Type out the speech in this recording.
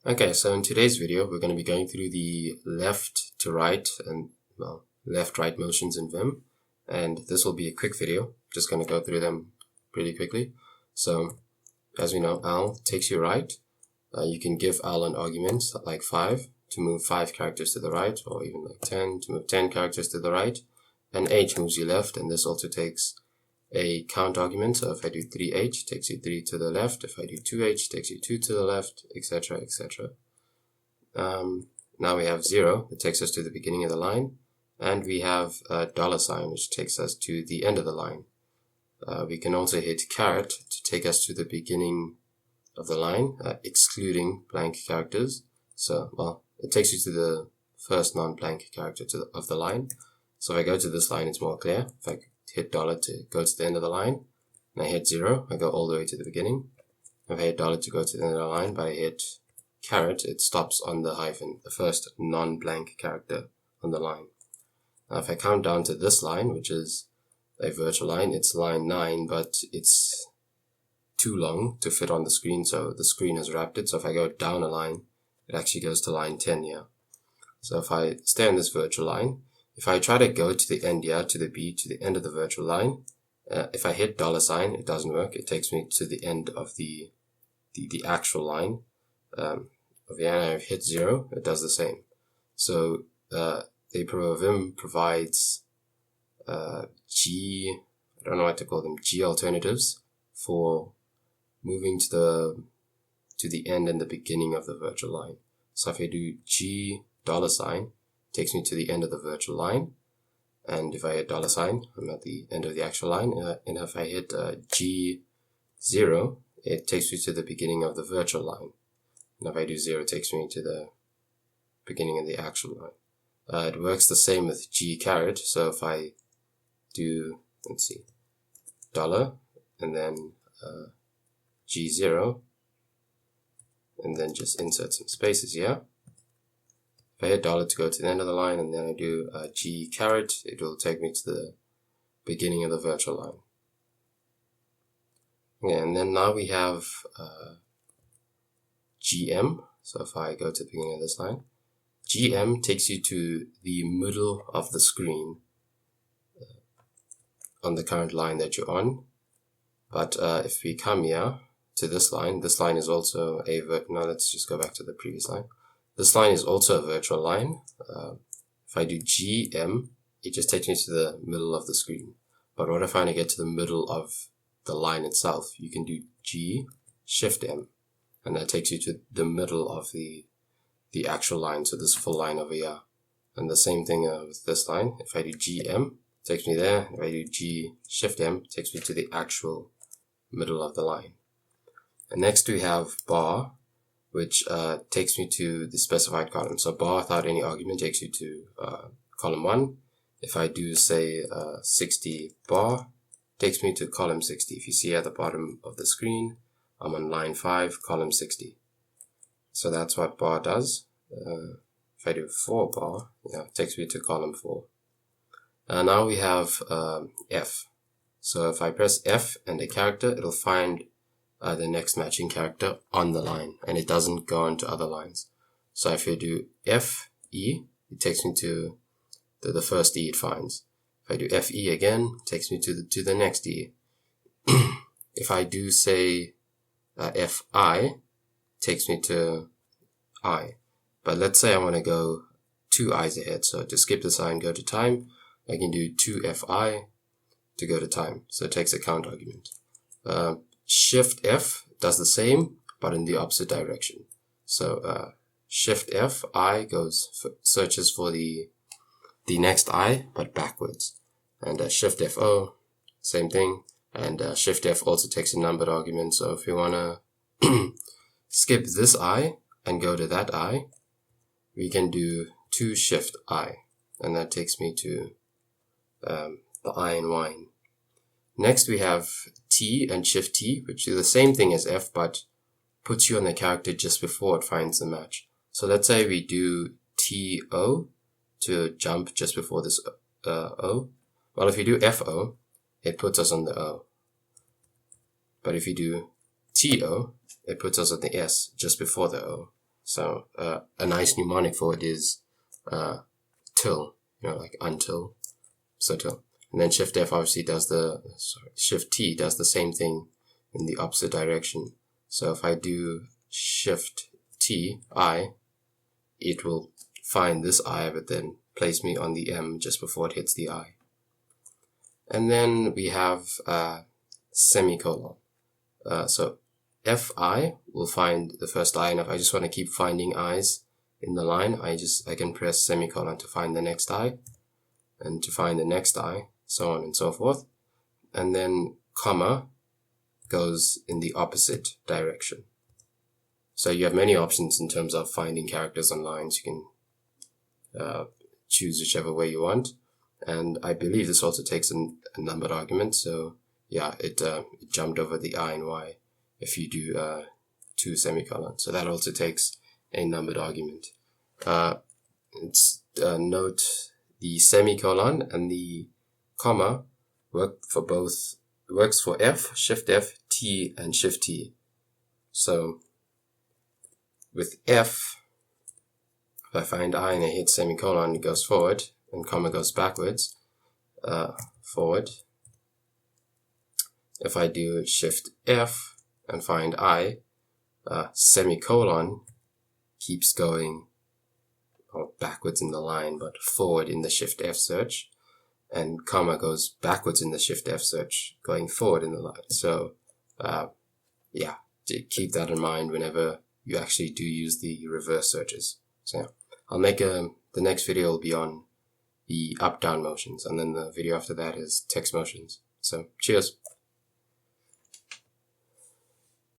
Okay, so in today's video, we're going to be going through the left to right and, well, left-right motions in Vim. And this will be a quick video, just going to go through them pretty quickly. So, as we know, Al takes you right. You can give Al an argument like 5 to move 5 characters to the right, or even like 10 to move 10 characters to the right. And H moves you left, and this also takes a count argument. So if I do 3H, it takes you 3 to the left. If I do 2H, it takes you 2 to the left, etc., etc. Now we have 0, that takes us to the beginning of the line. And we have a $, which takes us to the end of the line. We can also hit caret to take us to the beginning of the line, excluding blank characters. So, well, it takes you to the first non-blank character of the line. So if I go to this line, it's more clear. If I hit $ to go to the end of the line, and I hit 0, I go all the way to the beginning. If I hit $ to go to the end of the line, but I hit caret, it stops on the hyphen, the first non-blank character on the line. Now if I count down to this line, which is a virtual line, it's line 9, but it's too long to fit on the screen, so the screen has wrapped it. So if I go down a line, it actually goes to line 10 here. So if I stay on this virtual line, if I try to go to the end here, to the B, to the end of the virtual line, if I hit $, it doesn't work. It takes me to the end of the actual line. If I hit 0, it does the same. So Vim provides G alternatives for moving to the end and the beginning of the virtual line. So if I do G $, it takes me to the end of the virtual line. And if I hit $, I'm at the end of the actual line. And if I hit G0, it takes me to the beginning of the virtual line. And if I do 0, it takes me to the beginning of the actual line. It works the same with G caret. So if I do, $, and then G0, and then just insert some spaces here. If I hit $ to go to the end of the line, and then I do G caret, it will take me to the beginning of the virtual line. Yeah, and then now we have GM. So if I go to the beginning of this line, GM takes you to the middle of the screen on the current line that you're on. But if we come here to this line is also a now let's just go back to the previous line. This line is also a virtual line. If I do GM, it just takes me to the middle of the screen. But what if I want to get to the middle of the line itself? You can do G Shift M, and that takes you to the middle of the actual line, so this full line over here. And the same thing with this line. If I do GM, it takes me there. If I do G Shift M, it takes me to the actual middle of the line. And next we have bar, which takes me to the specified column. So bar without any argument takes you to column 1. If I do say 60 bar, it takes me to column 60. If you see at the bottom of the screen, I'm on line 5, column 60. So that's what bar does. If I do 4 bar, it takes me to column 4. Now we have F. So if I press F and a character, it'll find the next matching character on the line, and it doesn't go on to other lines. So if I do F, E, it takes me to the first E it finds. If I do F, E again, it takes me to the next E. If I do say F, I, it takes me to I. But let's say I want to go 2 I's ahead. So to skip this I and go to time, I can do 2FI to go to time. So it takes a count argument. Shift F does the same, but in the opposite direction. So Shift F, I searches for the next I, but backwards. And Shift F O, same thing. And Shift F also takes a numbered argument. So if you want to skip this I and go to that I, we can do 2 Shift I. And that takes me to the I in wine. Next we have T and Shift T, which do the same thing as F, but puts you on the character just before it finds the match. So let's say we do TO to jump just before this O. Well, if you do FO, it puts us on the O. But if you do TO, it puts us on the S just before the O. So a nice mnemonic for it is till, like until, so till. And then Shift F obviously does Shift T does the same thing in the opposite direction. So if I do Shift T, I, it will find this I, but then place me on the M just before it hits the I. And then we have semicolon. So Fi will find the first I, and if I just want to keep finding I's in the line, I can press semicolon to find the next I, and to find the next I, so on and so forth. And then comma goes in the opposite direction. So you have many options in terms of finding characters on lines. You can choose whichever way you want. And I believe this also takes a numbered argument. So yeah, it jumped over the I and Y if you do 2 semicolons. So that also takes a numbered argument. Note the semicolon and the comma works for F, Shift F, T, and Shift T. So with F, if I find I and I hit semicolon, it goes forward, and comma goes backwards, forward. If I do Shift F and find I, semicolon keeps going backwards in the line, but forward in the Shift F search, and comma goes backwards in the Shift F search, going forward in the line. So, yeah, keep that in mind whenever you actually do use the reverse searches. So, yeah, I'll make the next video will be on the up-down motions, and then the video after that is text motions. So, cheers.